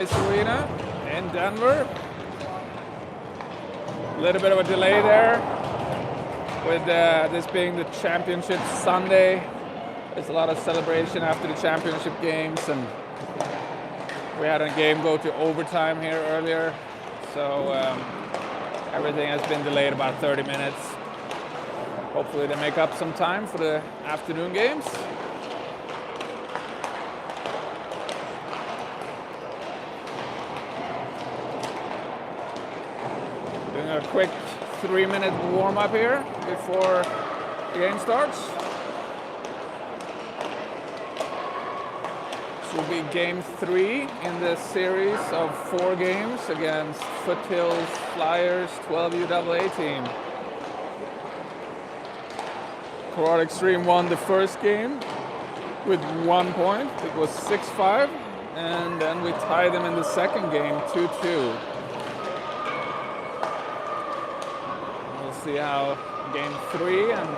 Arena in Denver. A little bit of a delay there with this being the championship Sunday. There's a lot of celebration after the championship games, and we had a game go to overtime here earlier, so everything has been delayed about 30 minutes. Hopefully they make up some time for the afternoon games. Doing a quick 3-minute warm-up here before the game starts. This will be game 3 in this series of 4 games against Foothills Flyers 12UAA team. Colorado Extreme won the first game with 1 point. It was 6-5, and then we tied them in the second game 2-2. We'll see how game 3 and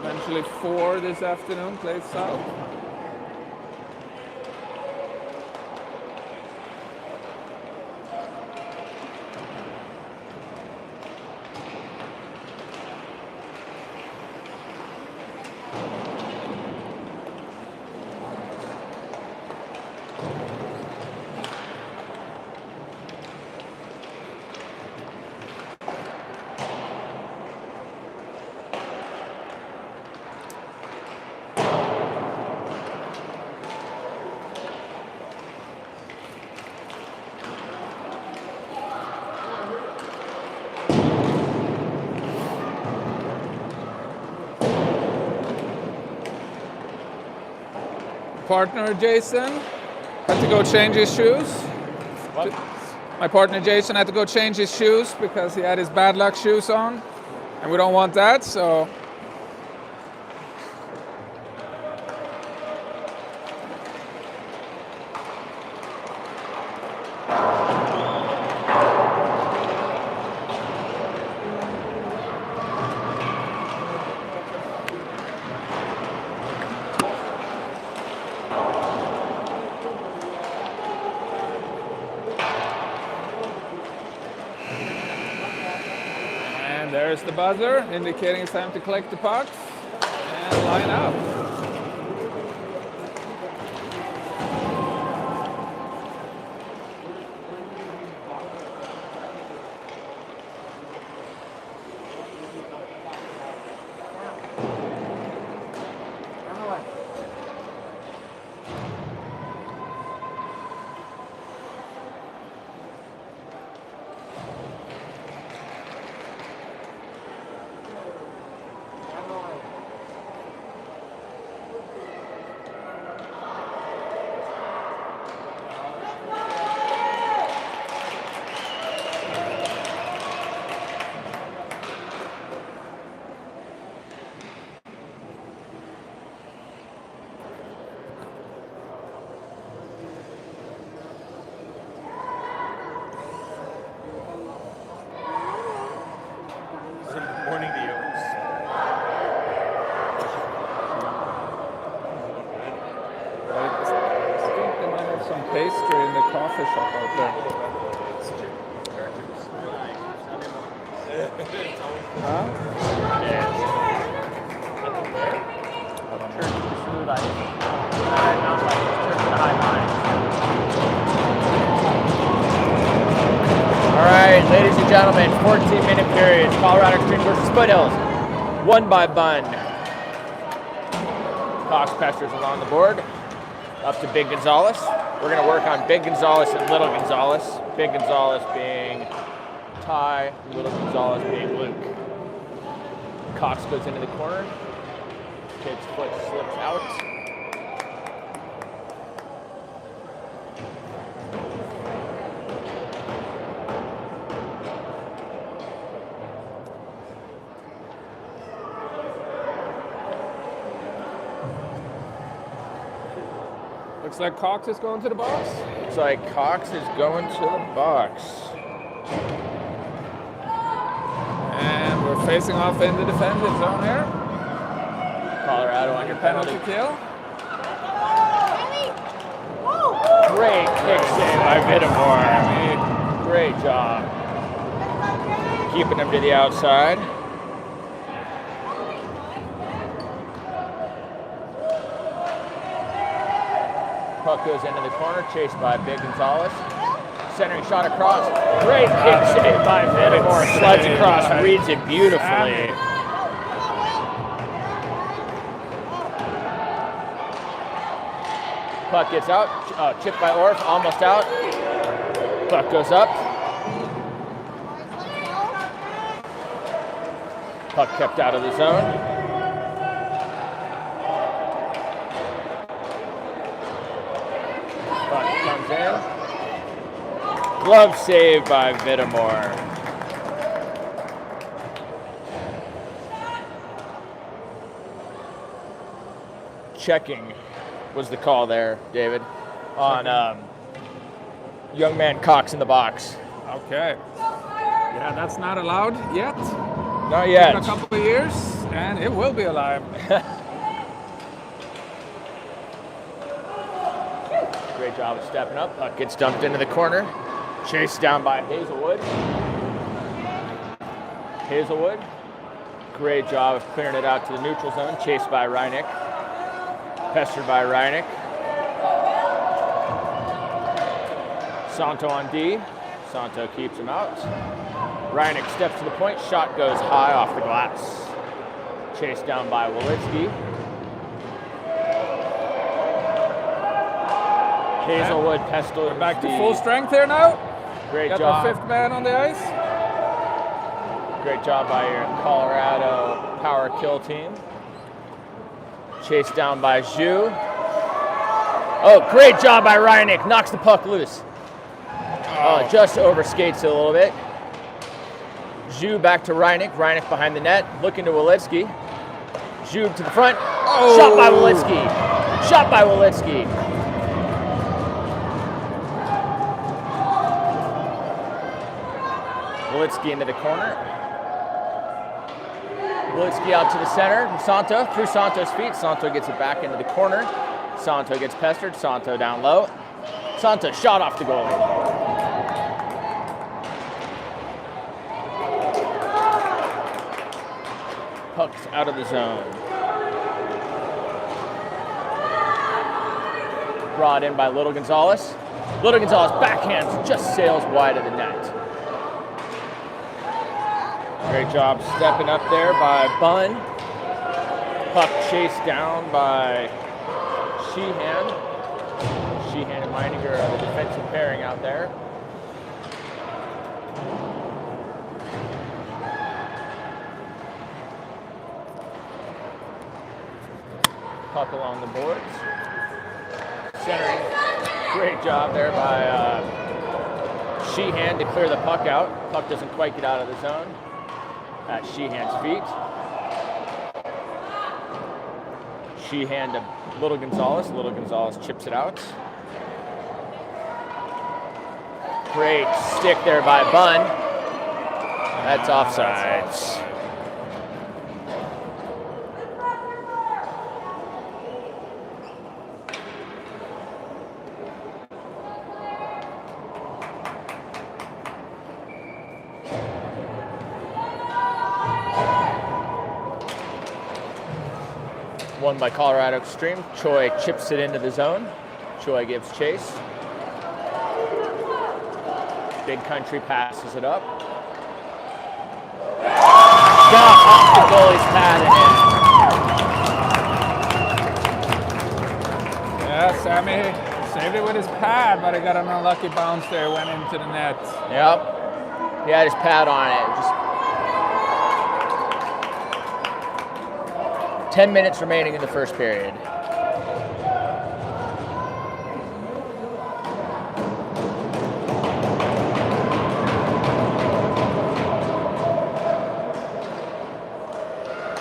eventually 4 this afternoon plays out. Partner Jason had to go change his shoes. What? My partner Jason had to go change his shoes because he had his bad luck shoes on, and we don't want that, so. There's the buzzer indicating it's time to collect the pucks and line up. Morning to you. I think they might have some pastry in the coffee shop out there. Huh? All right, ladies and gentlemen, 14-minute periods. Colorado Extreme versus Foothills. 1 by Bunn. Cox Pesters along the board. Up to Big Gonzalez. We're going to work on Big Gonzalez and Little Gonzalez. Big Gonzalez being Ty, Little Gonzalez being Luke. Cox goes into the corner. Kid's foot slips out. Looks like Cox is going to the box. Looks like Cox is going to the box. And we're facing off in the defensive zone here. Colorado on your penalty kill. Great kick save by Vittamore. Great job. Keeping him to the outside. Puck goes into the corner, chased by Big Gonzalez. Centering shot across. Great kick save by Vittamore. Slides across, reads it beautifully. Puck gets out. Chipped by Orff, almost out. Puck goes up. Puck kept out of the zone. Comes in. Glove save by Vittamore. Checking was the call there, David, on young man Cox in the box. Okay. Yeah, that's not allowed yet. Not yet. In a couple of years, and it will be allowed. Great job of stepping up. Puck gets dumped into the corner. Chased down by Hazelwood. Hazelwood. Great job of clearing it out to the neutral zone. Chased by Reineck. Pestered by Reineck. Santo on D. Santo keeps him out. Reineck steps to the point. Shot goes high off the glass. Chased down by Walitsky. Hazelwood, Pestel. We're back to full strength here now. Great Got job. the fifth man on the ice. Great job by your Colorado power kill team. Chased down by Zhu. Oh, great job by Reineck. Knocks the puck loose. Oh, just overskates it a little bit. Zhu back to Reineck. Reineck behind the net. Looking to Walitsky. Zhu to the front. Oh. Shot by Walitsky. Shot by Walitsky. Walitsky into the corner. Walitsky out to the center. Santo through Santo's feet. Santo gets it back into the corner. Santo gets pestered. Santo down low. Santo shot off the goalie. Puck's out of the zone. Brought in by Little Gonzalez. Little Gonzalez backhands, just sails wide of the net. Great job stepping up there by Bunn. Puck chased down by Sheehan. Sheehan and Meininger are the defensive pairing out there. Puck along the boards. Centering. Great job there by Sheehan to clear the puck out. Puck doesn't quite get out of the zone at Sheehan's feet. Sheehan to Little Gonzalez. Little Gonzalez chips it out. Great stick there by Bunn. That's offsides. Won by Colorado Extreme. Choi chips it into the zone. Choi gives chase. Big Country passes it up. Shot off the goalie's pad and in. Yeah, Sammy saved it with his pad, but he got an unlucky bounce there, went into the net. Yep. He had his pad on it. Just 10 minutes remaining in the first period.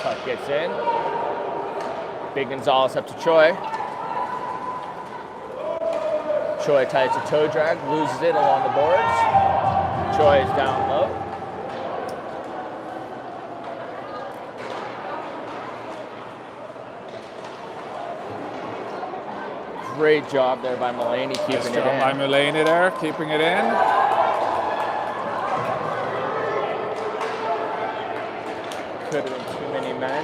Puck gets in. Big Gonzalez up to Choi. Choi ties a toe drag, loses it along the boards. Choi is down low. Great job there by Mulaney keeping Nice it job in. by Mulaney there, keeping it in. Could have been too many men.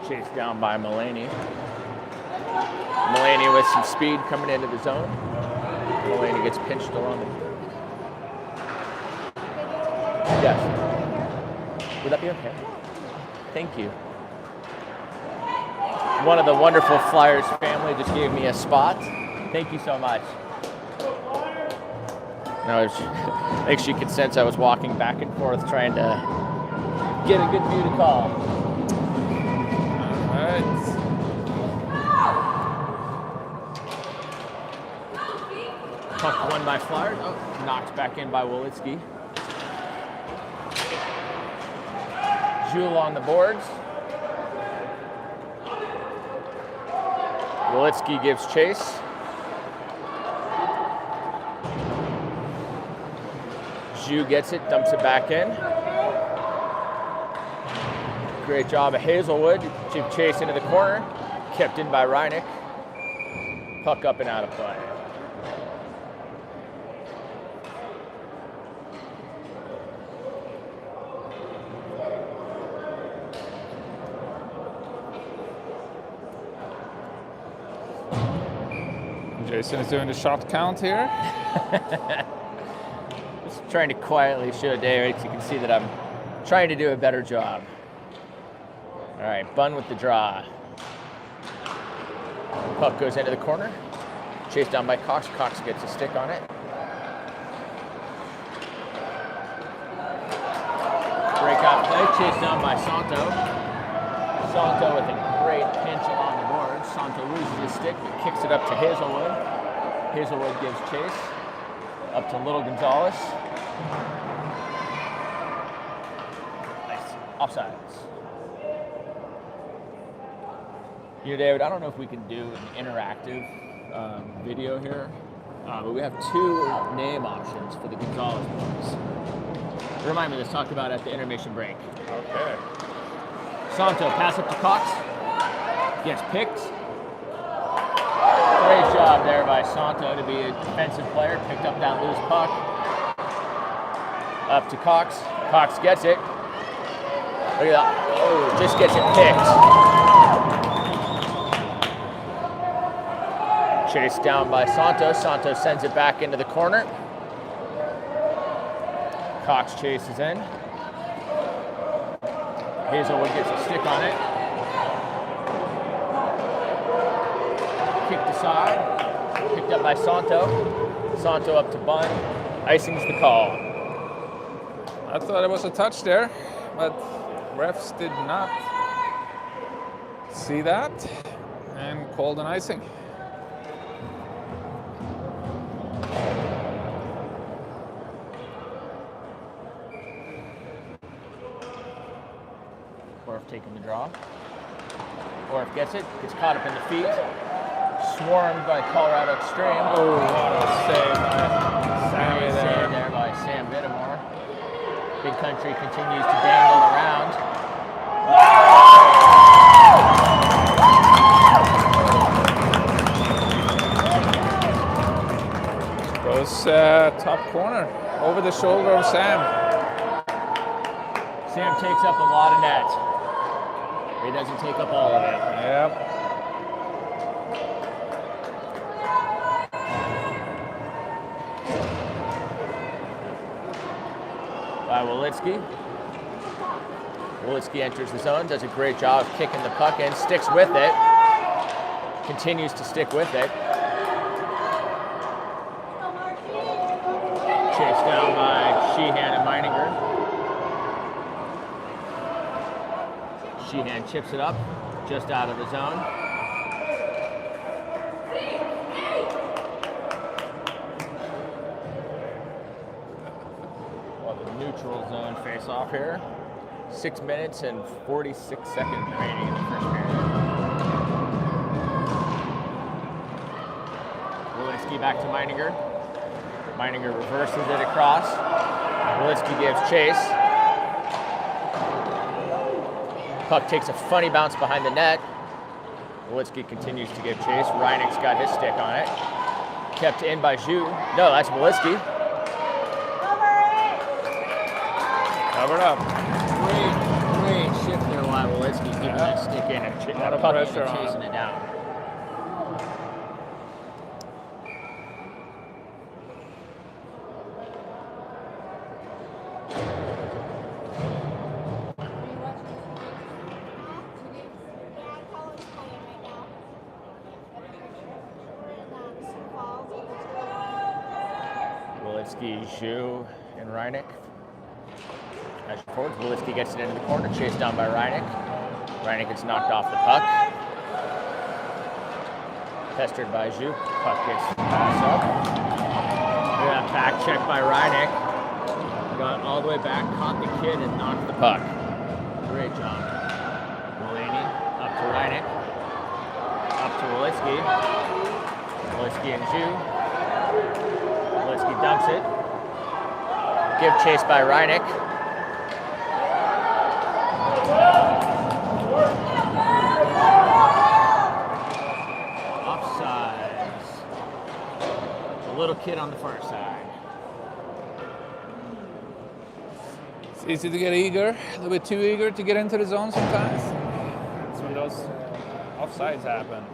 Chased down by Mulaney. Mulaney with some speed coming into the zone. Mulaney gets pinched along the... Yes. Would that be okay? Thank you. One of the wonderful Flyers family just gave me a spot. Thank you so much. No, I think she could sense I was walking back and forth trying to get a good view to call. All right. Puck won by Flyers. Oh, knocked back in by Wolitsky. Jules on the boards. Wolitsky gives chase. Jules gets it, dumps it back in. Great job of Hazelwood. Chip chase into the corner. Kept in by Reineck. Puck up and out of play. Jason is doing the shot count here. Just trying to quietly show Dave so you can see that I'm trying to do a better job. All right, Bunn with the draw. Puck goes into the corner. Chased down by Cox. Cox gets a stick on it. Breakout play, chased down by Santo. Santo with a great pinch along the board. Santo loses his stick, but kicks it up to Hazelwood. Hazelwood gives chase. Up to Little Gonzalez. Nice. Offsides. You know, David, I don't know if we can do an interactive video here, but we have two name options for the Gonzalez boys. Remind me, let's talk about at the intermission break. Okay. Santo, pass up to Cox. Gets picked. Great job there by Santo to be a defensive player. Picked up that loose puck. Up to Cox. Cox gets it. Look at that. Oh, just gets it picked. Chased down by Santo. Santo sends it back into the corner. Cox chases in. Hazelwood gets a stick on it. Kicked aside. Picked up by Santo. Santo up to Bunn. Icing's the call. I thought it was a touch there, but refs did not see that and called an icing. Orf taking the draw. Orf gets it, gets caught up in the feet. Swarmed by Colorado Extreme. Oh, what a save by Sammy Save there. there by Sam Bittemore. Big Country continues to dangle around. Goes top corner, over the shoulder of Sam. Sam takes up a lot of net. He doesn't take up all of it. Yep. By Wolitsky. Wolitsky enters the zone, does a great job of kicking the puck in, sticks with it, continues to stick with it. Chased down by Sheehan and Meininger. Sheehan chips it up, just out of the zone. Neutral zone face-off here. 6 minutes and 46 seconds remaining in the first period. Wolitsky back to Meininger. Meininger reverses it across. Wolitsky gives chase. Puck takes a funny bounce behind the net. Wolitsky continues to give chase. Reineck's got his stick on it. Kept in by Zhu. No, that's Wolitsky. Covered up. Great shift there by Wolitsky, keeping that stick in and A lot of pressure on chasing it down. Wolitsky, Zhu, and Reineck. As forward, Wolitsky gets it into the corner, chased down by Reineck. Reineck gets knocked off the puck. Pestered by Zhu. Puck gets passed up. Look at that back check by Reineck. Got all the way back, caught the kid, and knocked the puck. Great job. Mulaney up to Reineck. Up to Wolitsky. Wolitsky and Zhu. Wolitsky dumps it. Give chase by Reineck. Offsides. A little kid on the far side. It's easy to get eager, a little bit too eager to get into the zone sometimes. That's when those offsides happen.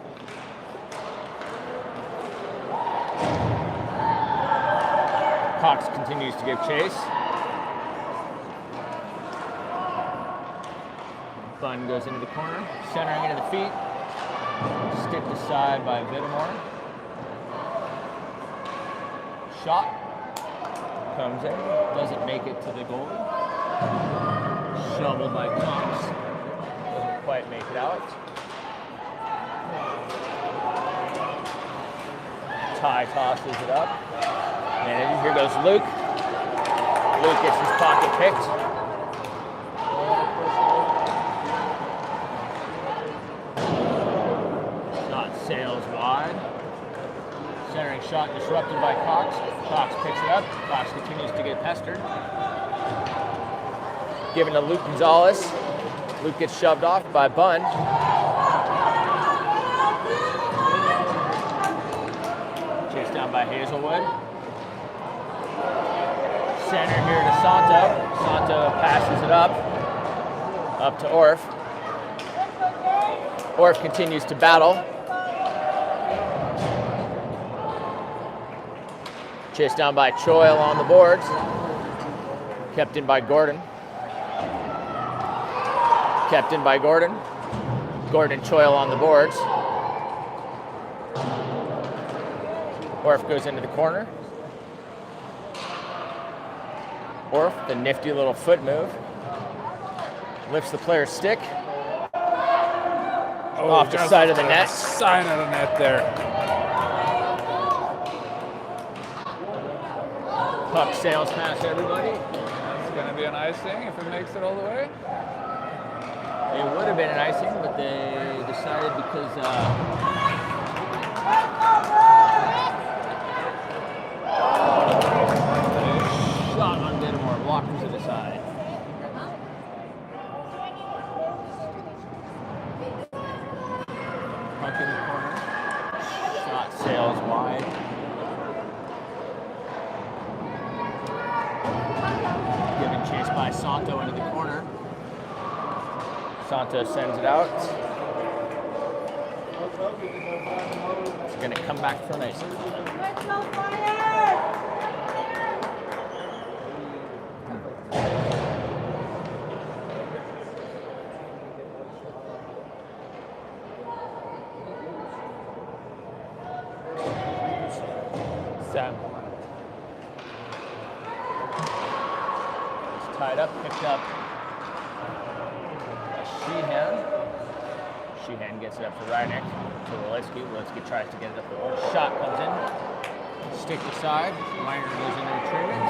Cox continues to give chase. Bunn goes into the corner, centering into the feet. Stick aside by Vittemore. Shot. Comes in. Doesn't make it to the goal. Shoveled by Cox. Doesn't quite make it out. Ty tosses it up. And here goes Luke. Luke gets his pocket picked. Shot sails wide. Centering shot disrupted by Cox. Cox picks it up. Cox continues to get pestered. Given to Luke Gonzalez. Luke gets shoved off by Bunn. Chased down by Hazelwood. Center here to Santo. Santo passes it up to Orff. Orff continues to battle. Chased down by Choi along the boards. Kept in by Gordon. Kept in by Gordon. Gordon and Choi along the boards. Orff goes into the corner. Orff, the nifty little foot move. Lifts the player's stick. Off the side of the net. Side of the net there. Puck sails past everybody. That's going to be an icing if it makes it all the way. It would have been an icing, but they decided because shot on Dittemore, blocked to the side. Puck in the corner. Shot sails wide. Given chase by Santo into the corner. Santo sends it out. It's going to come back for Mason. Sam. It's tied up, picked up. Sheehan gets it up to Reineck, to Wolitsky. Wolitsky tries to get it up the board. Shot comes in. Stick aside. Miner goes into retrievement.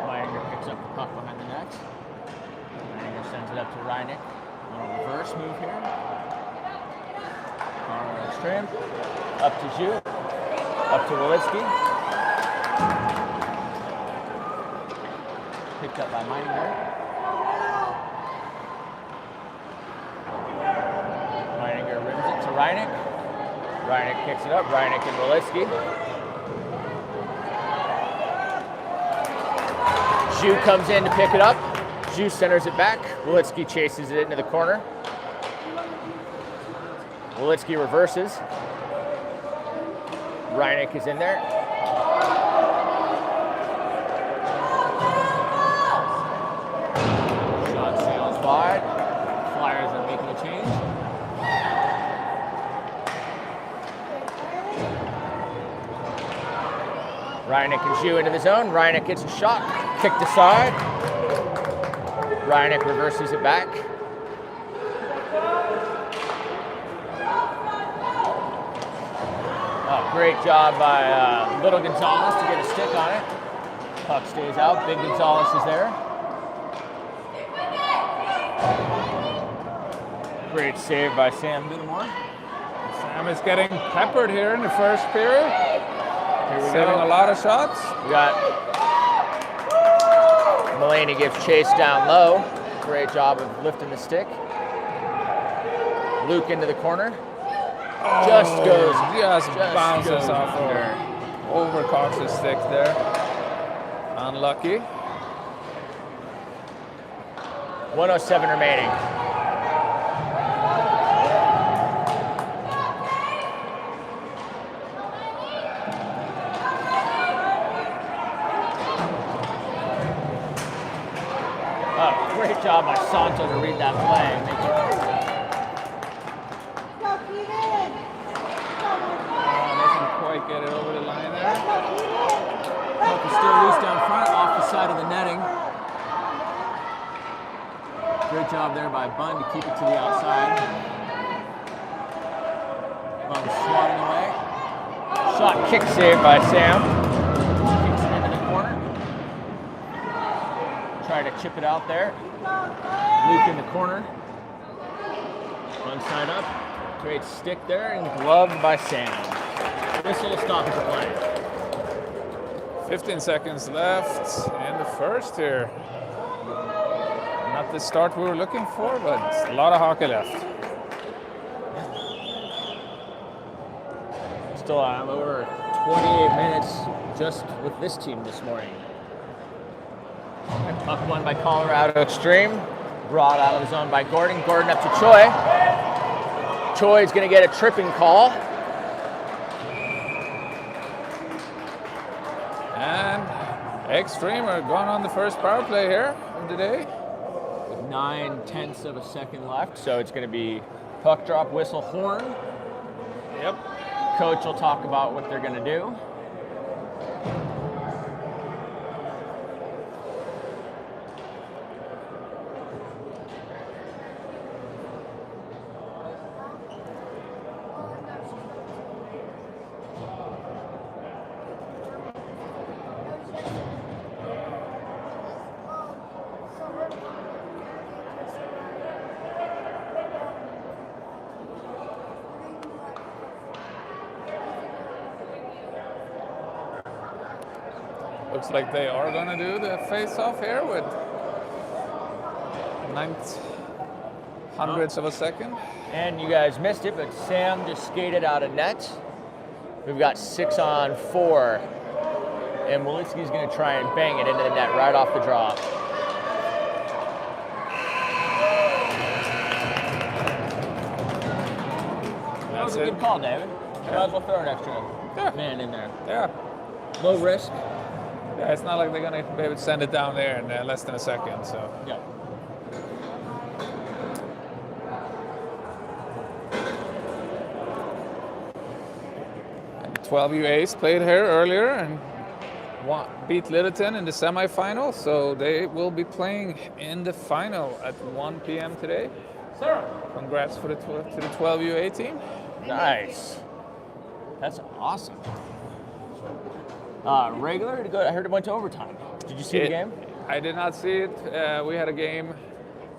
Miner picks up the puck behind the net. Miner sends it up to Reineck. A little reverse move here. Corner extreme. Up to Zhu. Up to Wolitsky. Picked up by Miner. Reineck. Reineck kicks it up. Reineck and Walitsky. Zhu comes in to pick it up. Zhu centers it back. Walitsky chases it into the corner. Walitsky reverses. Reineck is in there. Shot sails wide. Flyers are making a change. Reineck and Zhu into the zone. Reineck gets a shot. Kicked aside. Reineck reverses it back. Oh, great job by Little Gonzalez to get a stick on it. Puck stays out. Big Gonzalez is there. Great save by Sam Dinamore. Sam is getting peppered here in the first period. Here we Saving go. a lot of shots. We got Mulaney gives chase down low. Great job of lifting the stick. Luke into the corner. Just bounces goes off under. over Cox's stick there. Unlucky. 1:07 remaining. Oh, great job by Santo to read that play and make it. Quite get it over the line there. Puck is still loose down front, off the side of the netting. Great job there by Bunn to keep it to the outside. Bunn swatting away. Shot kick save by Sam. Kicks it into the corner. Try to chip it out there. Luke in the corner. One side up. Great stick there and gloved by Sam. Whistle stoppage of play. 15 seconds left in the first here. Not the start we were looking for, but a lot of hockey left. Still have over 28 minutes just with this team this morning. Puck won by Colorado Extreme. Brought out of the zone by Gordon. Gordon up to Choi. Choi is going to get a tripping call. And Extreme are going on the first power play here of the day. With 9/10 of a second left. So it's going to be puck drop, whistle, horn. Yep. Coach will talk about what they're going to do. Looks like they are going to do the face-off here with 9/100ths of a second. And you guys missed it, but Sam just skated out of net. We've got 6-on-4. And Walitsky's going to try and bang it into the net right off the draw. That was a good call, David. Might as well throw an extra man in there. Yeah. Low risk. Yeah, it's not like they're going to be able to send it down there in less than a second. So. Yeah. And the 12U Ace played here earlier and beat Littleton in the semifinal. So they will be playing in the final at 1 p.m. today. Sir. Congrats to the 12UA team. Nice. That's awesome. Regular? I heard it went to overtime. Did you see the game? I did not see it. We had a game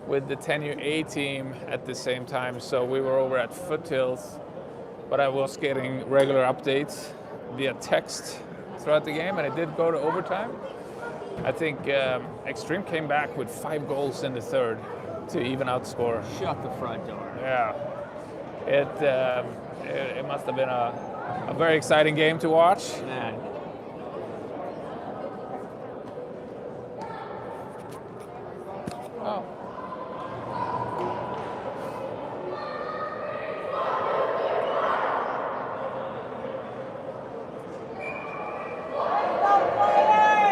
with the 10UA team at the same time, so we were over at Foothills. But I was getting regular updates via text throughout the game, and it did go to overtime. I think Extreme came back with 5 goals in the third to even outscore. Shut the front door. Yeah. it must have been a very exciting game to watch. Man. Oh.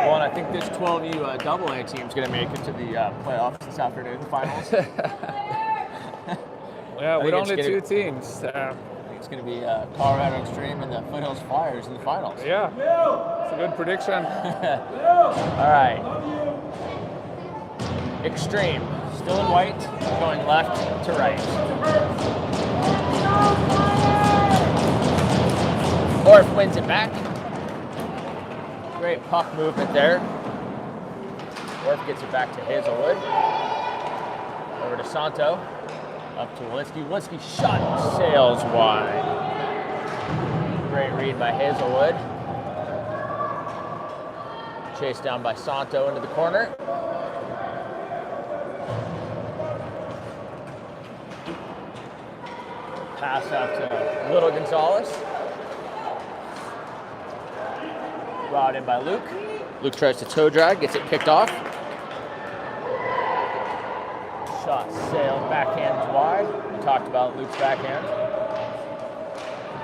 Well, and I think this 12U AA team is going to make it to the playoffs this afternoon, finals. Yeah, with think it's only gonna- two teams. I think it's going to be Colorado Extreme and the Foothills Flyers in the finals. Yeah, it's a good prediction. All right. Extreme, still in white, going left to right. Orf wins it back. Great puck movement there. Orf gets it back to Hazelwood. Over to Santo. Up to Walitsky. Walitsky shot sails wide. Great read by Hazelwood. Chased down by Santo into the corner. Pass out to Little Gonzalez. Brought in by Luke. Luke tries to toe drag, gets it picked off. Shot sailed backhand wide. We talked about Luke's backhand.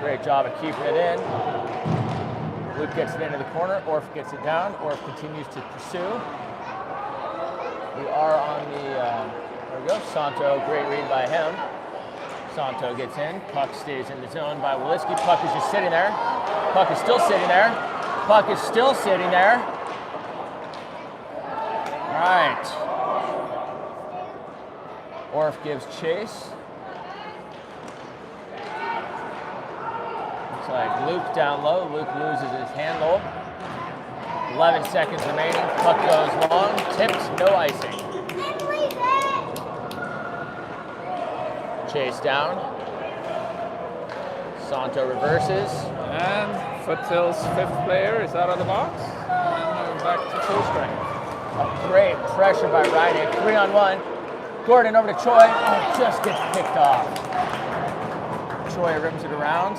Great job of keeping it in. Luke gets it into the corner. Orf gets it down. Orf continues to pursue. We are on the, there we go, Santo, great read by him. Santo gets in. Puck stays in the zone by Walitsky. Puck is just sitting there. Puck is still sitting there. Puck is still sitting there. All right. Orf gives chase. Looks like Luke down low. Luke loses his handle. 11 seconds remaining. Puck goes long. Tipped. No icing. Chase down. Santo reverses. And Foothills' fifth player is out of the box. And we're back to full strength. A great pressure by Rydick. 3-on-1. Gordon over to Choi. Oh, just gets picked off. Choi rims it around.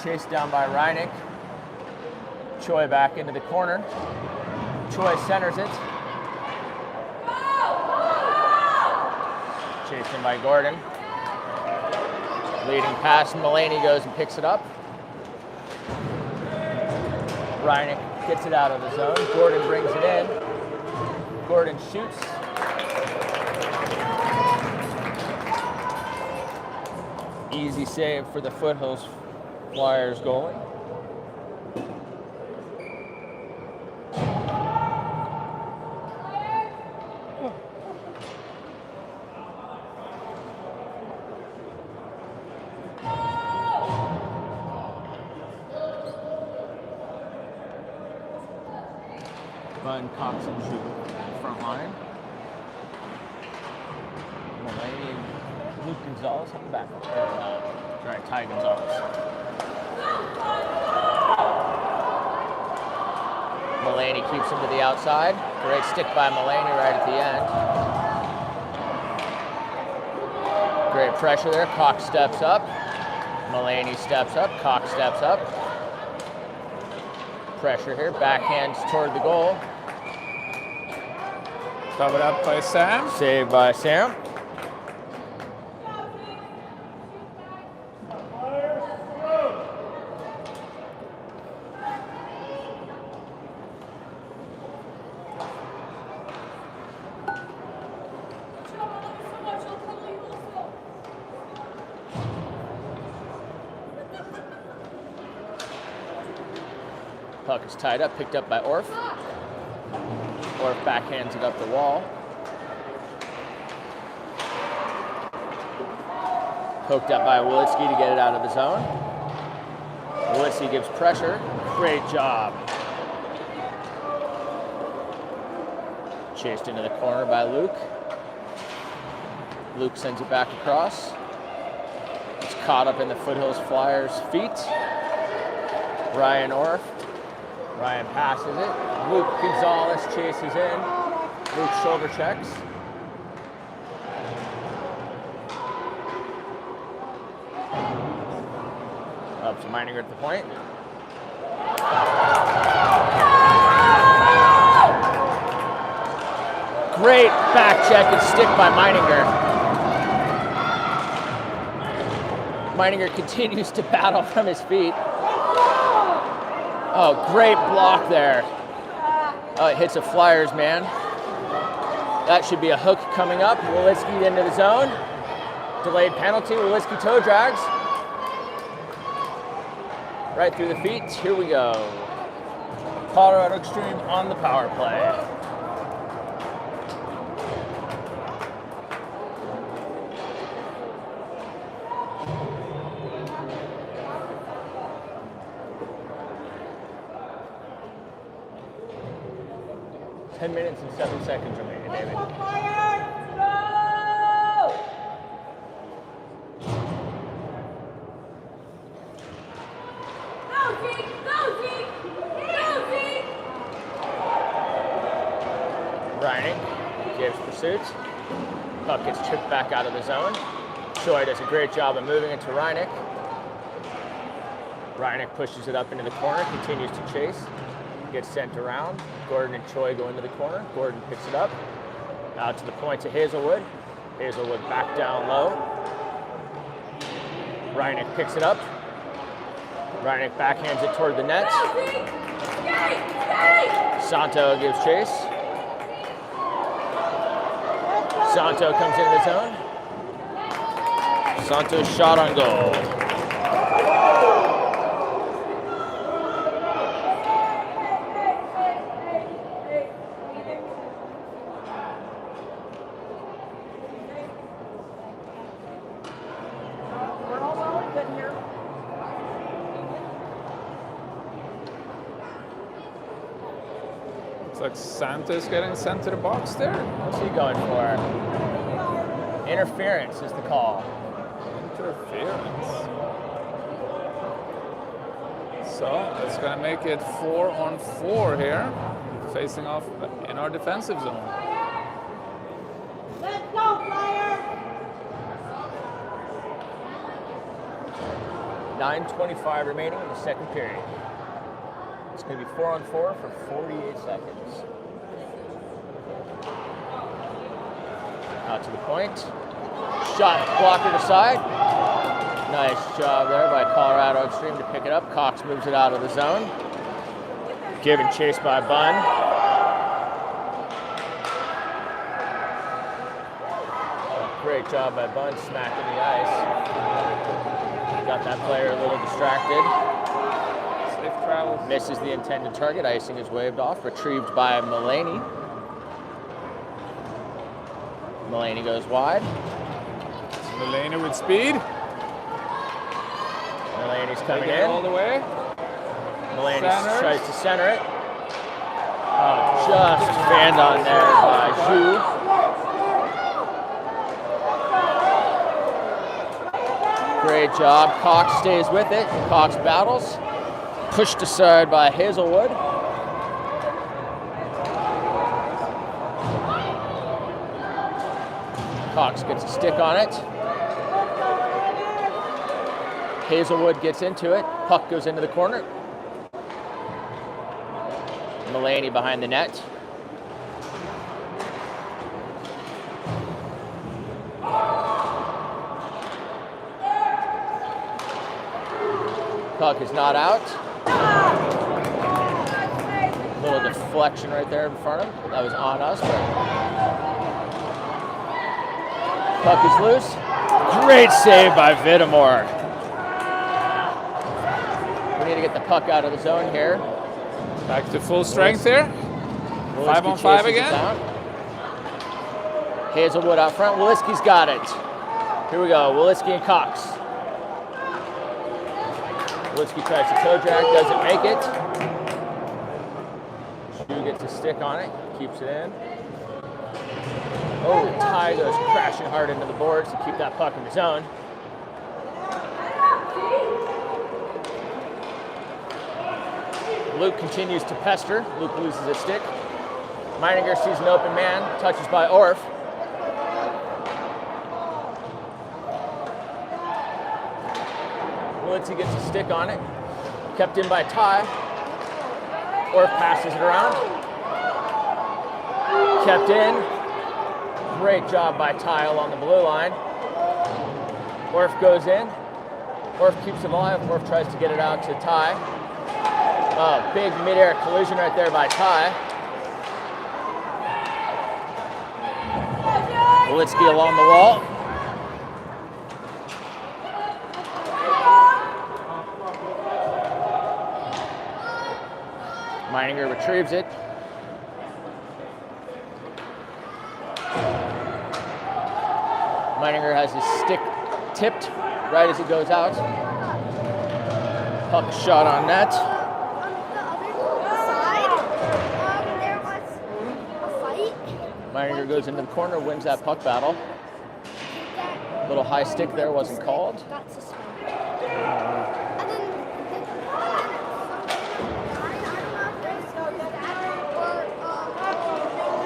Chased down by Rydick. Choi back into the corner. Choi centers it. Chased in by Gordon. Leading pass, Mulaney goes and picks it up. Rydick gets it out of the zone. Gordon brings it in. Gordon shoots. Easy save for the Foothills Flyers goalie. Bun, Cox, and Jude front line. Mulaney and Luke Gonzalez on the back. Right, Ty Gonzalez. Mulaney keeps him to the outside. Great stick by Mulaney right at the end. Great pressure there. Cox steps up. Mulaney steps up. Cox steps up. Pressure here. Backhands toward the goal. Covered up by Sam. Saved by Sam. Puck is tied up, picked up by Orf. Orf backhands it up the wall. Poked up by Walitsky to get it out of the zone. Walitsky gives pressure. Great job. Chased into the corner by Luke. Luke sends it back across. It's caught up in the Foothills Flyers' feet. Ryan Orf. Ryan passes it. Luke Gonzalez chases in. Luke shoulder checks. Up to Meininger at the point. Great back check and stick by Meininger. Meininger continues to battle from his feet. Oh, great block there. Oh, it hits a Flyers man. That should be a hook coming up. Wolitski into the zone. Delayed penalty. Wolitski toe drags. Right through the feet. Here we go. Colorado Extreme on the power play. Ten minutes and 7 seconds remaining, David. Reining gives pursuit. Puck gets chipped back out of the zone. Choi does a great job of moving it to Reineck. Reineck pushes it up into the corner, continues to chase. Gets sent around. Gordon and Choi go into the corner. Gordon picks it up. Out to the point to Hazelwood. Hazelwood back down low. Reineck picks it up. Reineck backhands it toward the net. Santo gives chase. Santo comes into the zone. Santo's shot on goal. Looks like Santos getting sent to the box there. What's he going for? Interference is the call. Interference. So it's going to make it 4-on-4 here, facing off in our defensive zone. Let's go, Flyers! 9:25 remaining in the second period. It's going to be 4-on-4 for 48 seconds. Out to the point. Shot blocker to side. Nice job there by Colorado Extreme to pick it up. Cox moves it out of the zone. Given chase by Bunn. Great job by Bunn smacking the ice. Got that player a little distracted. Safe travels. Misses the intended target. Icing is waved off. Retrieved by Mulaney. Mulaney goes wide. Mulaney with speed. Mulaney's coming Taking it all in. the way. Mulaney Centers. tries to center it. Oh, just fanned on there by Zhu. Great job. Cox stays with it. Cox battles. Pushed aside by Hazelwood. Cox gets a stick on it. Hazelwood gets into it. Puck goes into the corner. Mulaney behind the net. Puck is not out. Little deflection right there in front of him. That was on us, but puck is loose. Great save by Vittamore. We need to get the puck out of the zone here. Back to full strength here. Wolitski 5-on-5 chases it again. down. Hazelwood out front. Wolitski's got it. Here we go. Wolitski and Cox. Wolitski tries to toe drag, doesn't make it. Shu gets a stick on it, keeps it in. Oh, the tie goes crashing hard into the boards to keep that puck in the zone. Luke continues to pester. Luke loses a stick. Meininger sees an open man, touches by Orff. Walensky gets a stick on it. Kept in by Ty. Orf passes it around. Kept in. Great job by Ty along the blue line. Orf goes in. Orf keeps it alive. Orf tries to get it out to Ty. Big mid-air collision right there by Ty. Walensky along the wall. Meininger retrieves it. Meininger has his stick tipped right as it goes out. Puck shot on net. Meininger goes into the corner, wins that puck battle. Little high stick there wasn't called.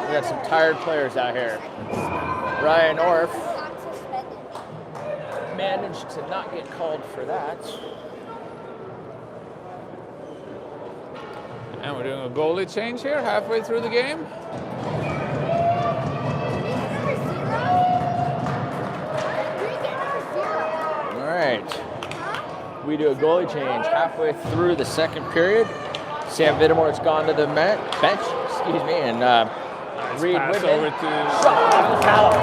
We got some tired players out here. Ryan Orf managed to not get called for that. And we're doing a goalie change here halfway through the game. All right. We do a goalie change halfway through the second period. Sam Vittamore's gone to the bench, and Reed pass Whitman over to shot off the paddle.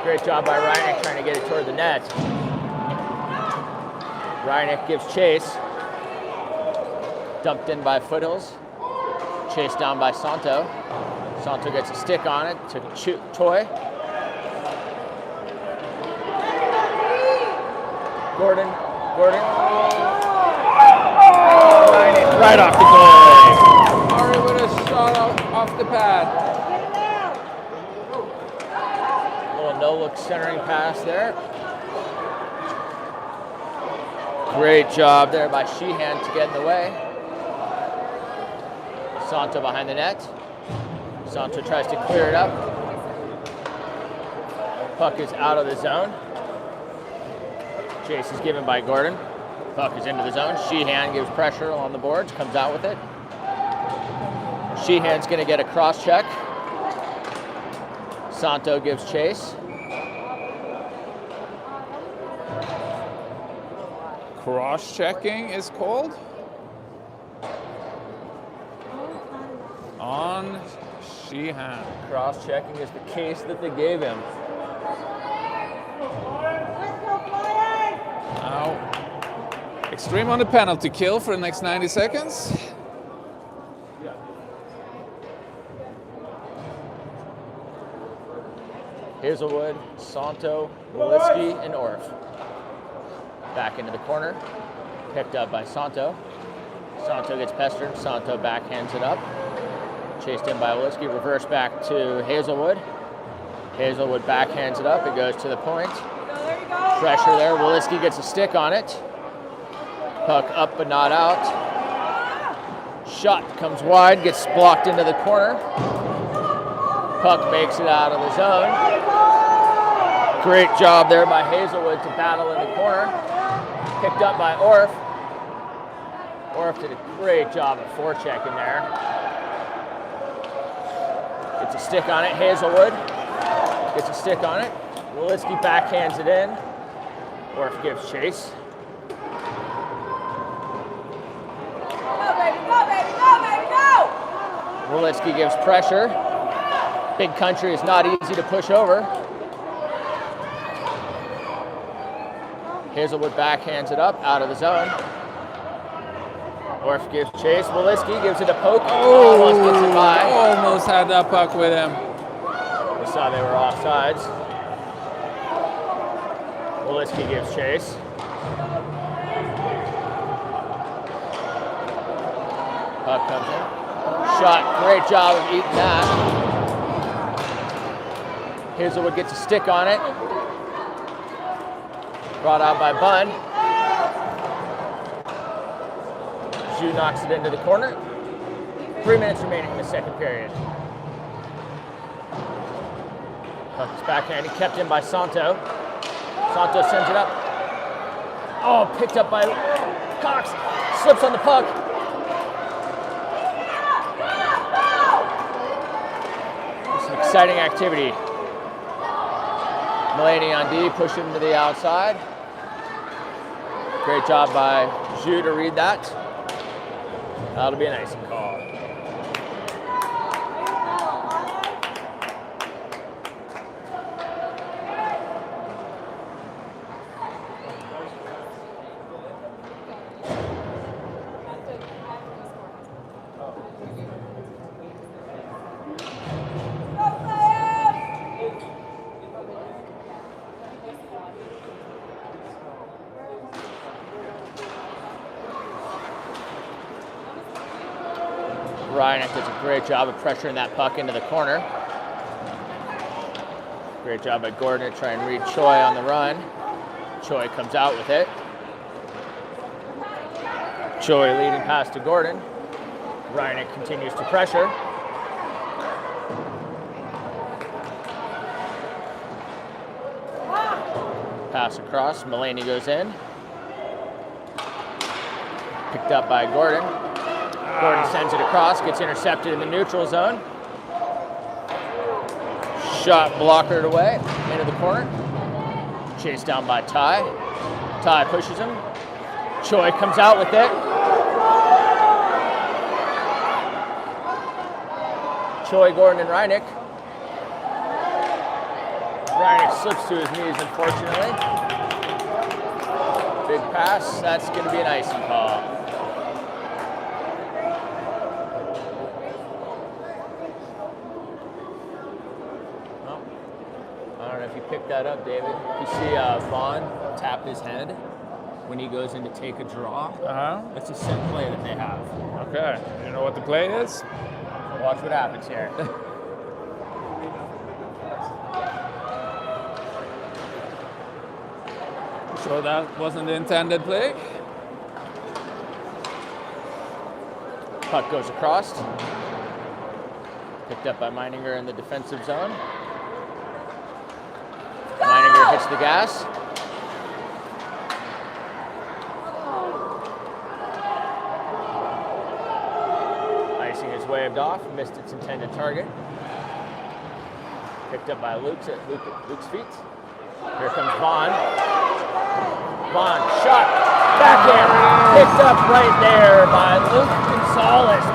Great job by Reineck trying to get it toward the net. Reineck gives chase. Dumped in by Foothills. Chased down by Santo. Santo gets a stick on it to Toy. Gordon. Right off the goal. Ari with a shot off the pad. Little no-look centering pass there. Great job there by Sheehan to get in the way. Santo behind the net. Santo tries to clear it up. Puck is out of the zone. Chase is given by Gordon. Puck is into the zone. Sheehan gives pressure on the boards, comes out with it. Sheehan's going to get a cross check. Santo gives chase. Cross checking is called on Sheehan. Cross checking is the case that they gave him. Now, extreme on the penalty kill for the next 90 seconds. Hazelwood, Santo, Walensky, and Orf. Back into the corner, picked up by Santo. Santo gets pestered, Santo backhands it up. Chased in by Walensky, reverse back to Hazelwood. Hazelwood backhands it up, it goes to the point. Pressure there, Walensky gets a stick on it. Puck up but not out. Shot comes wide, gets blocked into the corner. Puck makes it out of the zone. Great job there by Hazelwood to battle in the corner. Picked up by Orf. Orf did a great job of forechecking there. Gets a stick on it. Hazelwood gets a stick on it. Walensky backhands it in. Orf gives chase. Go, baby, go! Walensky gives pressure. Big country is not easy to push over. Hazelwood backhands it up, out of the zone. Orf gives chase. Walensky gives it a poke. Almost gets it by. Almost had that puck with him. We saw they were offsides. Walensky gives chase. Puck comes in. Shot. Great job of eating that. Hazelwood gets a stick on it. Brought out by Bunn. Zhu knocks it into the corner. 3 minutes remaining in the second period. Puck is backhanded, kept in by Santo. Santo sends it up. Oh, picked up by Cox. Slips on the puck. Some exciting activity. Mulaney on D, push him to the outside. Great job by Zhu to read that. That'll be an icing call. Ryan does a great job of pressuring that puck into the corner. Great job by Gordon to try and read Choi on the run. Choi comes out with it. Choi leading pass to Gordon. Ryan continues to pressure. Pass across, Mulaney goes in. Picked up by Gordon. Gordon sends it across, gets intercepted in the neutral zone. Shot blockered away into the corner. Chased down by Ty. Ty pushes him. Choi comes out with it. Choi, Gordon, and Reineck. Reineck slips to his knees, unfortunately. Big pass, that's going to be an icing call. Pick that up, David. You see Vaughn tap his head when he goes in to take a draw. That's a set play that they have. Okay. You know what the play is? Watch what happens here. So that wasn't the intended play. Puck goes across. Picked up by Meininger in the defensive zone. Meininger hits the gas. Icing is waved off, missed its intended target. Picked up by Luke's feet. Here comes Vaughn. Vaughn, shot, backhand, picked up right there by Luke Gonzalez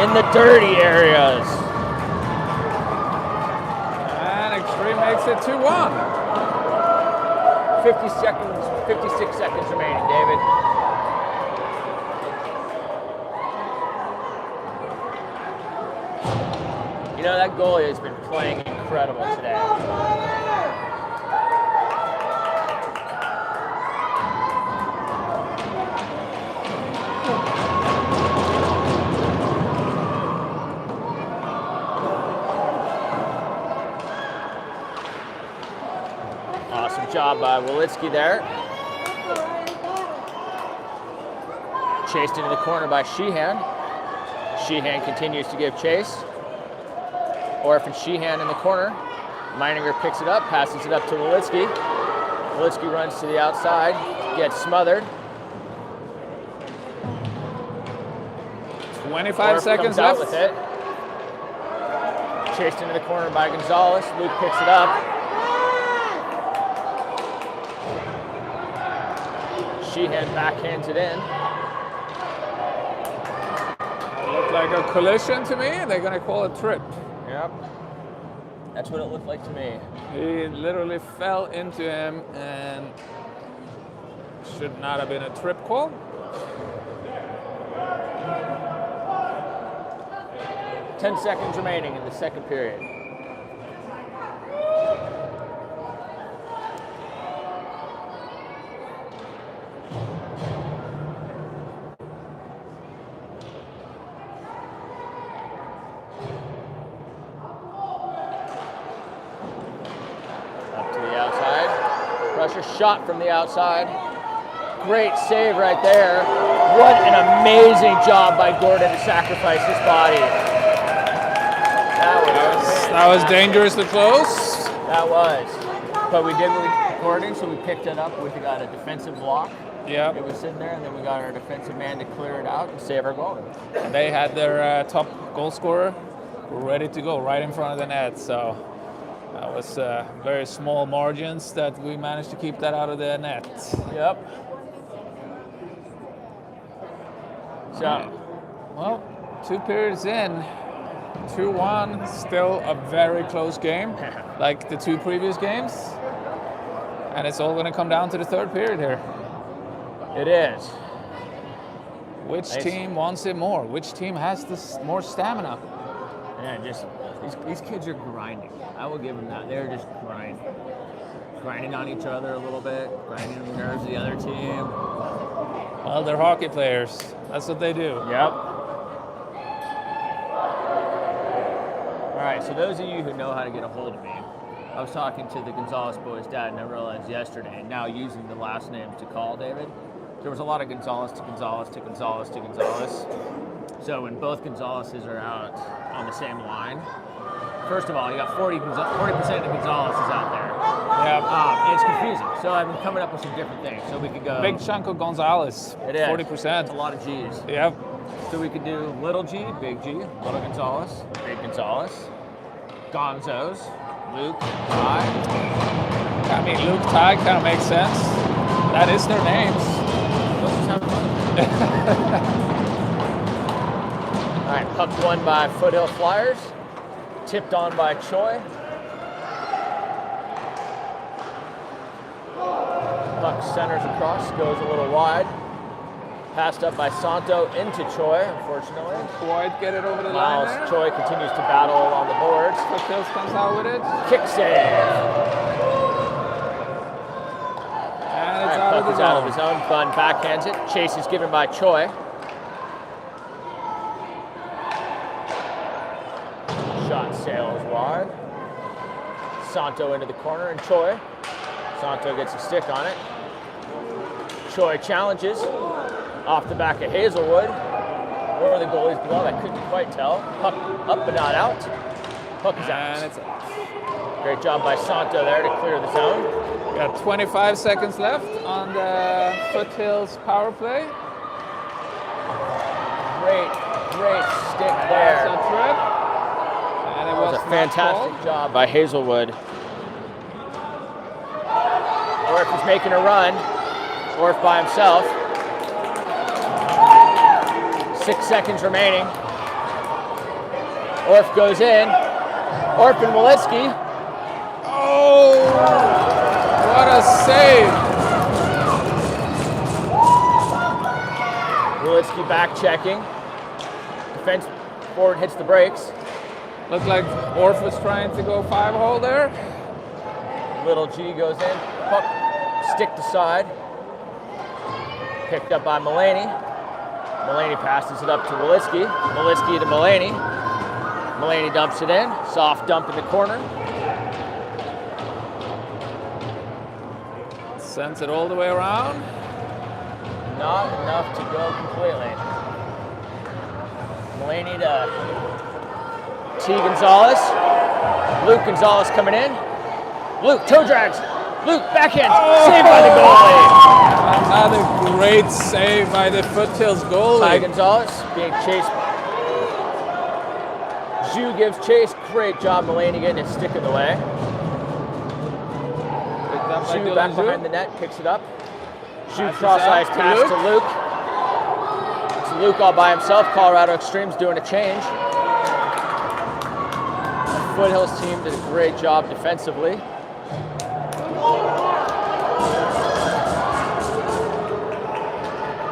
in the dirty areas. And Extreme makes it 2-1. 56 seconds remaining, David. You know, that goalie has been playing incredible today. Awesome job by Wolitsky there. Chased into the corner by Sheehan. Sheehan continues to give chase. Orphan Sheehan in the corner. Meininger picks it up, passes it up to Wolitsky. Wolitsky runs to the outside, gets smothered. 25 seconds left. With it. Chased into the corner by Gonzalez. Luke picks it up. Sheehan backhands it in. It looked like a collision to me. They're going to call it trip. Yep. That's what it looked like to me. He literally fell into him and should not have been a trip call. Ten seconds remaining in the second period. Shot from the outside. Great save right there. What an amazing job by Gordon to sacrifice his body. That was dangerously close. That was. But we did recording, so we picked it up. We got a defensive block. Yeah. It was sitting there, and then we got our defensive man to clear it out and save our goal. And they had their top goal scorer ready to go right in front of the net. So that was very small margins that we managed to keep that out of the net. Yep. So, well, 2 periods in, 2-1, still a very close game, like the 2 previous games. And it's all going to come down to the 3rd period here. it is. Which team wants it more? Which team has more stamina? Yeah, just these kids are grinding. I will give them that. They're just grinding on each other a little bit, grinding on the nerves of the other team. Well, they're hockey players. That's what they do. Yep. All right, so those of you who know how to get a hold of me, I was talking to the Gonzalez boys' dad, and I realized yesterday, and now using the last names to call David, there was a lot of Gonzalez to Gonzalez to Gonzalez to Gonzalez. So when both Gonzaleses are out on the same line, first of all, you got 40% of Gonzalez is out there. Yeah. It's confusing. So I've been coming up with some different things. So we could go. Big chunk of Gonzalez. It is. 40%. That's a lot of G's. Yep. So we could do little G, big G, little Gonzalez, big Gonzalez, Gonzos, Luke, Ty. I mean, Luke, Ty kind of makes sense. That is their names. Let's just have fun. All right, puck won by Foothills Flyers, tipped on by Choi. Puck centers across, goes a little wide. Passed up by Santo into Choi, unfortunately. Quite get it over the line Miles there. Choi continues to battle along the boards. Foothills comes out with it. Kick save. And All it's right, out of puck the is out of zone. his own. Bunn backhands it. Chase is given by Choi. Shot sails wide. Santo into the corner, and Choi. Santo gets a stick on it. Choi challenges off the back of Hazelwood. Over the goalie's glove, I couldn't quite tell. Puck up but not out. Puck is out. And it's out. Great job by Santo there to clear the zone. We got 25 seconds left on the Foothills power play. Great stick That's there. a trip. And it That was a not fantastic called. job by Hazelwood. Orf is making a run. Orf by himself. 6 seconds remaining. Orf goes in. Orf and Walitsky. Oh, what a save. Walitsky back checking. Defense forward hits the brakes. Looked like Orf was trying to go 5-hole there. Little G goes in. Puck stick to side. Picked up by Mulaney. Mulaney passes it up to Walitsky. Walitsky to Mulaney. Mulaney dumps it in. Soft dump in the corner. Sends it all the way around. Not enough to go completely. Mulaney to T. Gonzalez. Luke Gonzalez coming in. Luke toe drags. Luke backhand. Saved by the goalie. Another great save by the Foothills goalie. Ty Gonzalez being chased. Zhu gives chase. Great job, Mulaney getting his stick in the way. Zhu back behind the net, picks it up. Zhu cross-ice pass to Luke. It's Luke all by himself. Colorado Extremes doing a change. The Foothills team did a great job defensively.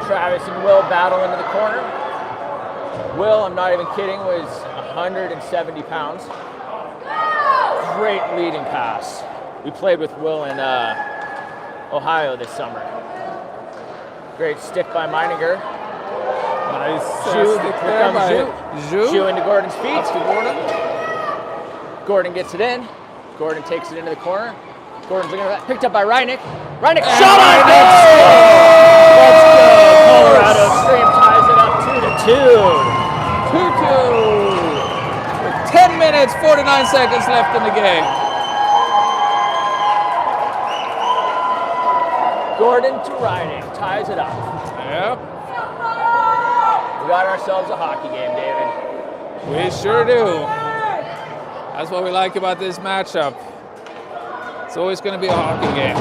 Travis and Will battle into the corner. Will, I'm not even kidding, was 170 pounds. Great leading pass. We played with Will in Ohio this summer. Great stick by Meininger. Nice Zhu, stick here there comes by Zhu. Zhu into Gordon's feet. Up to Gordon. Gordon gets it in. Gordon takes it into the corner. Gordon's looking at that. Picked up by Reineck. Reineck shot on it. Let's go. Colorado Extreme ties it up 2-2. 2-2. With 10 minutes, 49 seconds left in the game. Gordon to Riding, ties it up. Yep, We got ourselves a hockey game, David. we sure do. That's what we like about this matchup. It's always going to be a hockey game.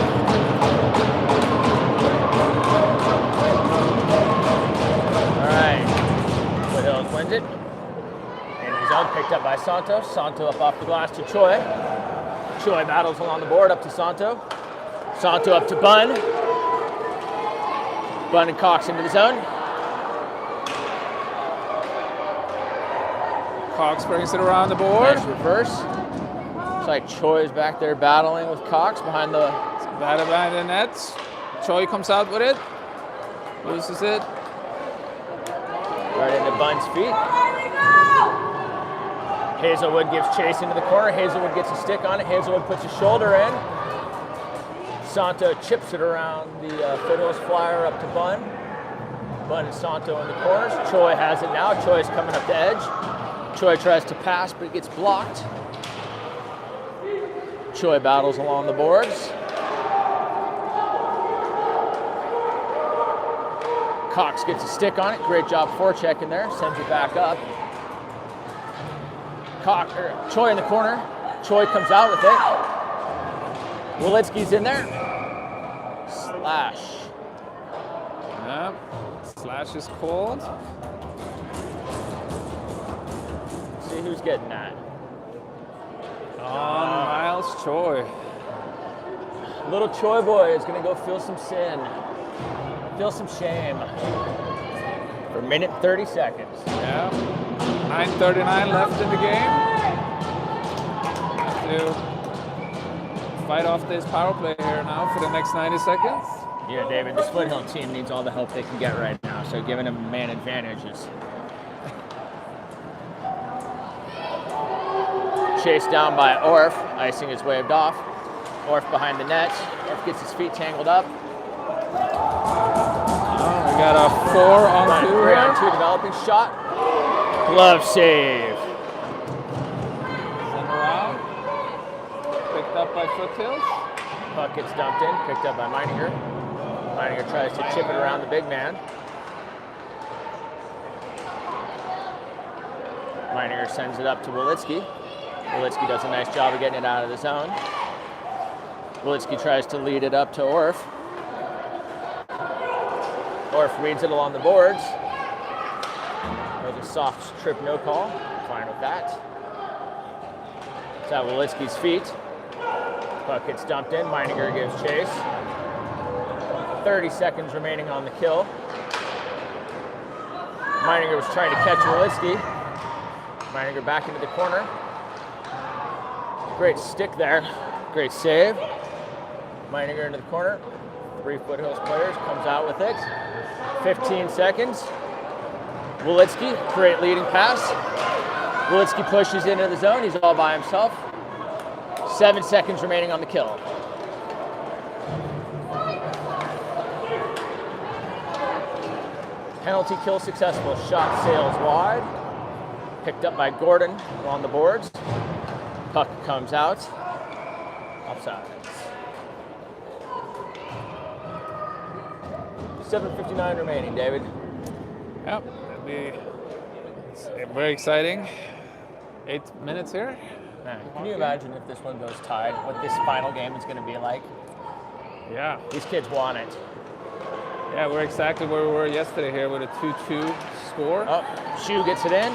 All right, Foothills wins it. In his own, picked up by Santo. Santo up off the glass to Choi. Choi battles along the board up to Santo. Santo up to Bun. Bun and Cox into the zone. Cox brings it around the board. Nice reverse. Looks like Choi's back there battling with Cox behind the... Battle behind the nets. Choi comes out with it. Loses it. Right into Bun's feet. Hazelwood gives chase into the corner. Hazelwood gets a stick on it. Hazelwood puts his shoulder in. Santo chips it around the Foothills flyer up to Bun. Bun and Santo in the corners. Choi has it now. Choi's coming up the edge. Choi tries to pass, but it gets blocked. Choi battles along the boards. Cox gets a stick on it. Great job forechecking there. Sends it back up. Choi in the corner. Choi comes out with it. Wolitsky's in there. Slash. Yep. Slash is called. See who's getting that. On Miles Choi. Little Choi boy is gonna go feel some sin. Feel some shame. For a minute 30 seconds. Yeah. 9:39 left in the game. Have to fight off this power play here now for the next 90 seconds. Yeah, David, this Foothill team needs all the help they can get right now, so giving them man advantages. Chased down by Orff, icing is waved off. Orff behind the net. Orff gets his feet tangled up. Oh, we got a 4-on-2 3 on 2 here. developing shot. Glove save. Send around. Picked up by Foothills. Puck gets dumped in, picked up by Meininger. Meininger tries to chip it around the big man. Meininger sends it up to Wolitsky. Wolitsky does a nice job of getting it out of the zone. Wolitsky tries to lead it up to Orff. Orff reads it along the boards. There's a soft trip no call. Fine with that. It's at Wolitsky's feet. Puck gets dumped in. Meininger gives chase. 30 seconds remaining on the kill. Meininger was trying to catch Wolitsky. Meininger back into the corner. Great stick there. Great save. Meininger into the corner. 3 Foothills players, comes out with it. 15 seconds. Wolitsky, great leading pass. Wolitsky pushes into the zone. He's all by himself. 7 seconds remaining on the kill. Penalty kill successful. Shot sails wide. Picked up by Gordon on the boards. Puck comes out. Offside. 7:59 remaining, David. Yep. It's very exciting. 8 minutes here. Man, can you imagine if this one goes tied, what this final game is going to be like? Yeah. These kids want it. Yeah, we're exactly where we were yesterday here with a 2-2 score. Oh, Shu gets it in.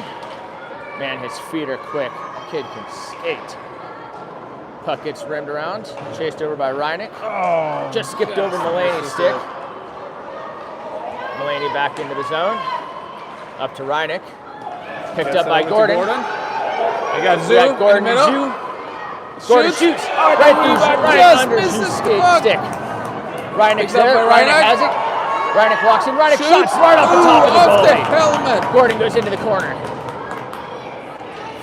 Man, his feet are quick. Kid can skate. Puck gets rimmed around, chased over by Reineck. Oh, Just skipped over Mulaney's stick. Mulaney back into the zone. Up to Reineck. Picked up by Gordon. I got Zoo Got Gordon in the and middle. Gordon shoots. Oh, Right no, through, right just under misses Zoo's the puck. stick. Reineck's Picked up there. by Reineck Reineck. has it. Reineck walks in. Reineck Shoots. shots right off the top of the off the goalie. helmet. Gordon goes into the corner.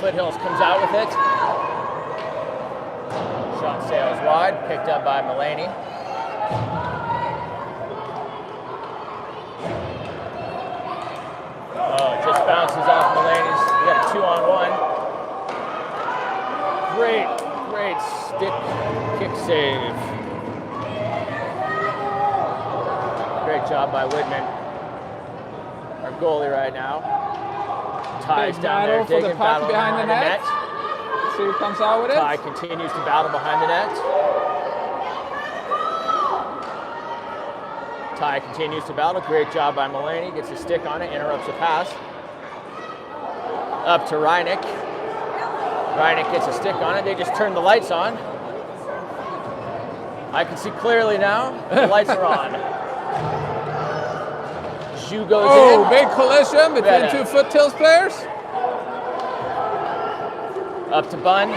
Foothills comes out with it. Shot sails wide, picked up by Mulaney. Oh, it just bounces off Mulaney's. We got a 2-on-1. Great stick kick save. job by Whitman. Our goalie right now. Ty's down there for the digging, puck battle behind the net. See who comes out with it. Ty continues to battle behind the net. Ty continues to battle. Great job by Mulaney. Gets a stick on it, interrupts the pass. Up to Reineck. Reineck gets a stick on it. They just turned the lights on. I can see clearly now. The lights are on. Zhu goes in. Oh, big collision between two Foothills players. Up to Bunn.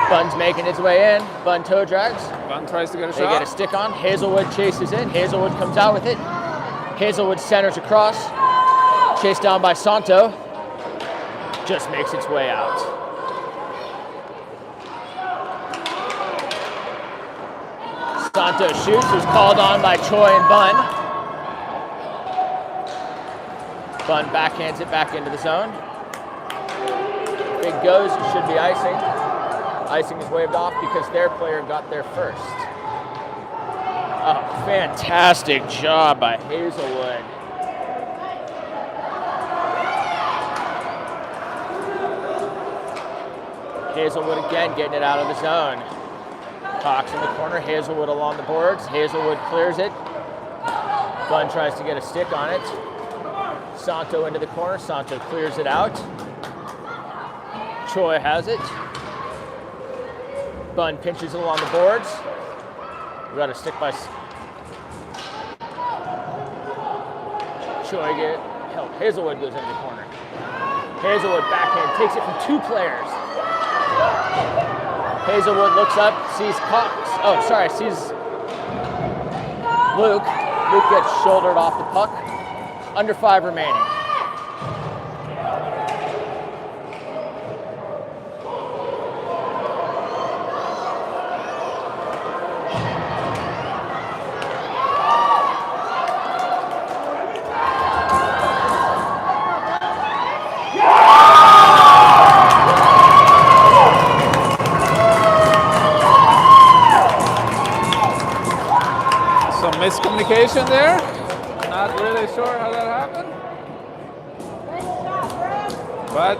Bunn's making his way in. Bunn toe drags. Bunn tries to get a They shot. get a stick on. Hazelwood chases in. Hazelwood comes out with it. Hazelwood centers across. Chased down by Santo. Just makes its way out. Santo shoots, who's called on by Choi and Bunn. Bunn backhands it back into the zone. If it goes, it should be icing. Icing is waved off because their player got there first. Oh, fantastic job by Hazelwood. Hazelwood again getting it out of the zone. Cox in the corner, Hazelwood along the boards. Hazelwood clears it. Bunn tries to get a stick on it. Santo into the corner, Santo clears it out. Choi has it. Bunn pinches it along the boards. We got a stick by Choi get help. Hazelwood goes into the corner. Hazelwood backhand takes it from two players. Hazelwood looks up, sees Cox. Oh, sorry, sees Luke. Luke gets shouldered off the puck. Under 5 remaining. Miscommunication there. Not really sure how that happened. But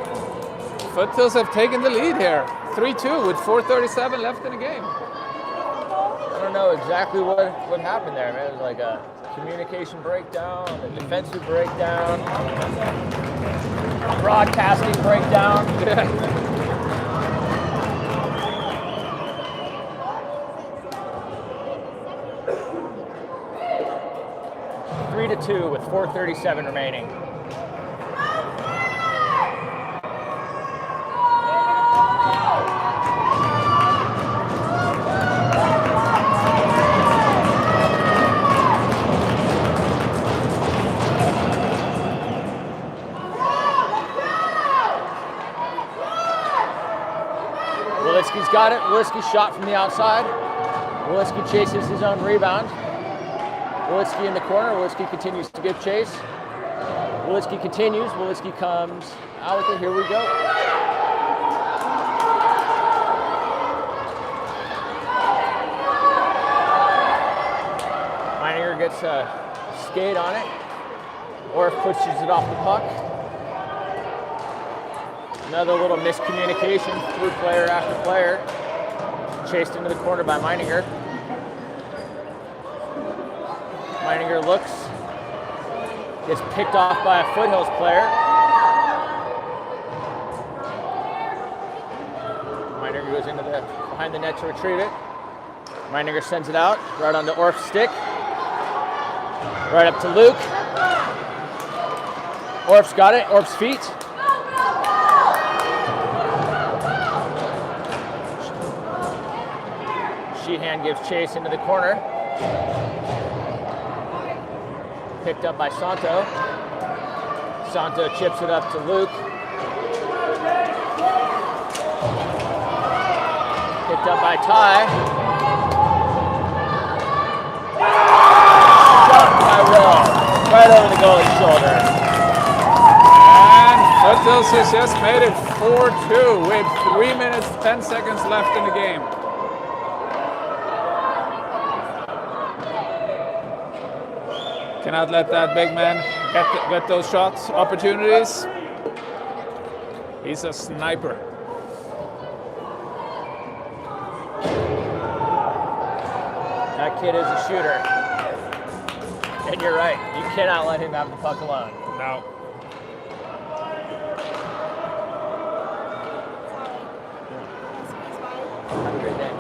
Foothills have taken the lead here. 3-2 with 4:37 left in the game. I don't know exactly what happened there, man. It was like a communication breakdown, a defensive breakdown, a broadcasting breakdown. Yeah. 3-2 with 4:37 remaining. Wilitsky's got it. Wilitsky shot from the outside. Wilitsky chases his own rebound. Wilitsky in the corner. Wilitsky continues to give chase. Wilitsky continues. Wilitsky comes out with it. Here we go. Meininger gets a skate on it. Orff pushes it off the puck. Another little miscommunication through player after player. Chased into the corner by Meininger. Meininger looks, gets picked off by a Foothills player. Meininger goes into behind the net to retrieve it. Meininger sends it out, right onto Orff's stick. Right up to Luke. Orff's got it, Orff's feet. Sheehan gives chase into the corner. Picked up by Santo. Santo chips it up to Luke. Picked up by Ty. Shot by Will. Right over the goalie's shoulder. And Foothills has just made it 4-2 with 3 minutes, 10 seconds left in the game. Cannot let that big man get those shots opportunities. He's a sniper. That kid is a shooter. And you're right. You cannot let him have the puck alone. No. Have a great day.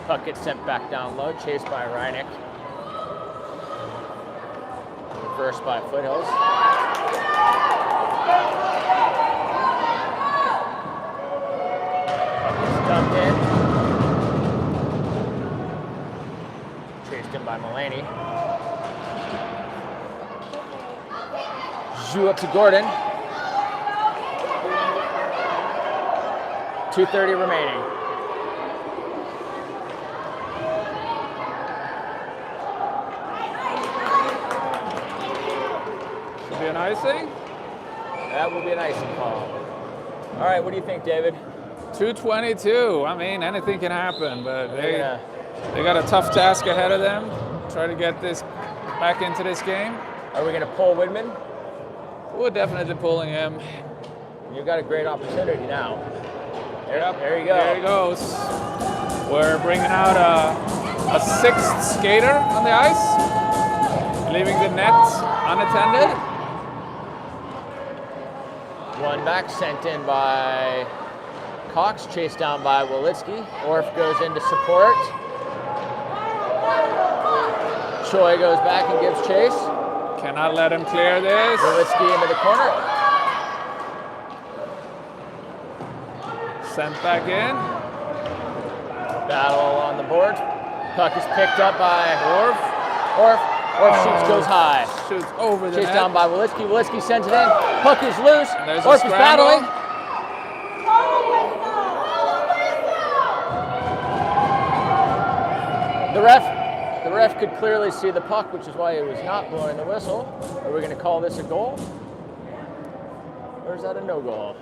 Puck gets sent back down low, chased by Reineck. Reversed by Foothills. Puck gets dumped in. Chased in by Mulaney. Zhu up to Gordon. 2:30 remaining. Should be an icing. That will be an icing call. All right, what do you think, David? 2:22. I mean, anything can happen, but Yeah. they got a tough task ahead of them. Try to get this back into this game. Are we going to pull Widman? We're definitely pulling him. You've got a great opportunity now. Yep, There you go. There he goes. We're bringing out a sixth skater on the ice, leaving the net unattended. One back sent in by Cox, chased down by Wolitsky. Orf goes in to support. Choi goes back and gives chase. Cannot let him clear this. Wolitsky into the corner. Sent back in. Battle on the board. Puck is picked up by Orf. Orf shoots, goes high. Shoots over the Chased net. down by Wolitsky. Wolitsky sends it in. Puck is loose. And there's a Orf is scramble. battling. The ref could clearly see the puck, which is why he was not blowing the whistle. Are we going to call this a goal? Or is that a no goal?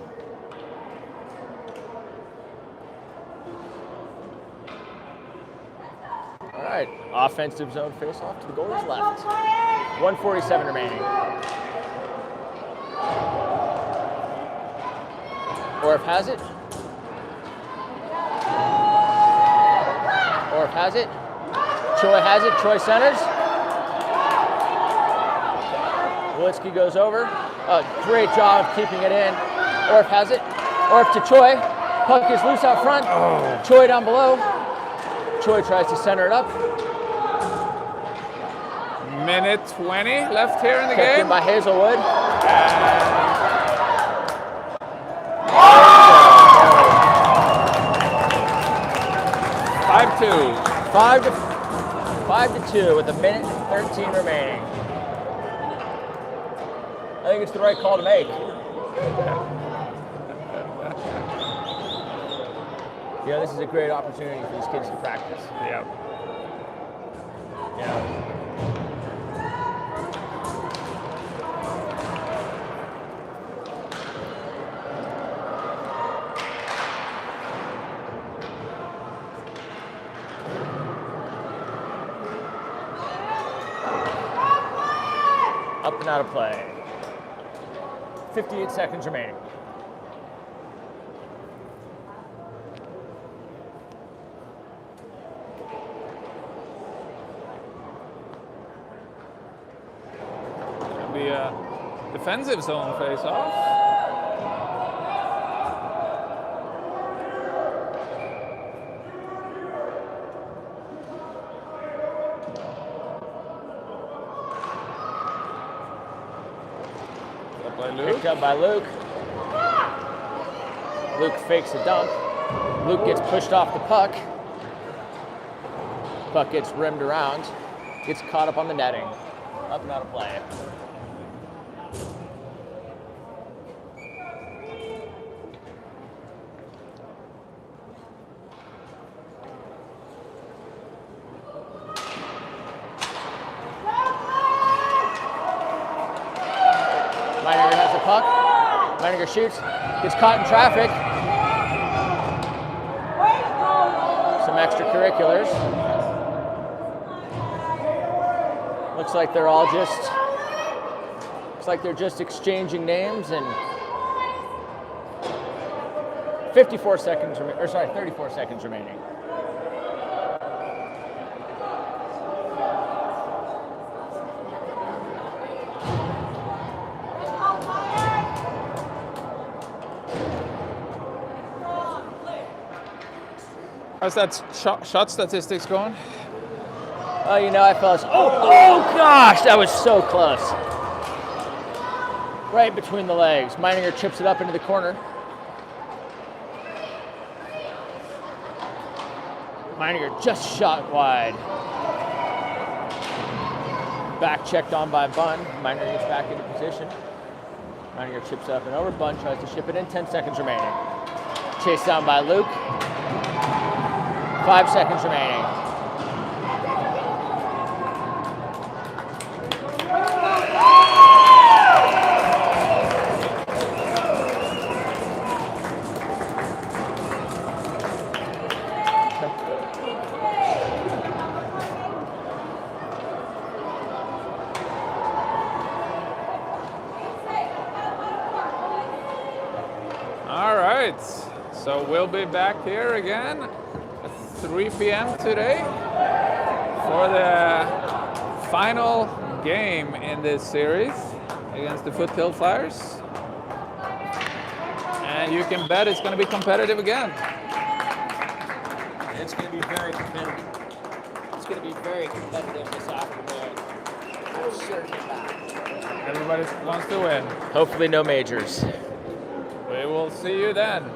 All right, offensive zone face-off to the goalie's left. 1:47 remaining. Orf has it. Orf has it. Choi has it. Choi centers. Wolitsky goes over. Great job of keeping it in. Orf has it. Orf to Choi. Puck is loose out front. Choi down below. Choi tries to center it up. Minute 20 left here in the Kept in game. by Hazelwood. 5-2. 5-2 with a minute and 13 remaining. I think it's the right call to make. You know, this is a great opportunity for these kids to practice. Yep. Yeah. Up and out of play. 58 seconds remaining. It'll be a defensive zone face-off. Picked up by Luke. Luke fakes a dump. Luke gets pushed off the puck. Puck gets rimmed around. Gets caught up on the netting. Up and out of play. Meininger has the puck. Meininger shoots. Gets caught in traffic. Some extracurriculars. Looks like they're all just. Looks like they're just exchanging names and 34 seconds, or sorry, 34 seconds remaining. How's that shot statistics going? Oh, you know, I fell. Oh gosh, that was so close. Right between the legs. Meininger chips it up into the corner. Meininger just shot wide. Back checked on by Bunn. Meininger gets back into position. Meininger chips up and over. Bunn tries to ship it in. 10 seconds remaining. Chased down by Luke. 5 seconds remaining. All right, so we'll be back here again at 3 p.m. today for the final game in this series against the Foothills Flyers. And you can bet it's going to be competitive again. It's going to be very competitive. It's going to be very competitive this afternoon. I'm certain of that. Everybody wants to win. Hopefully no majors. We will see you then.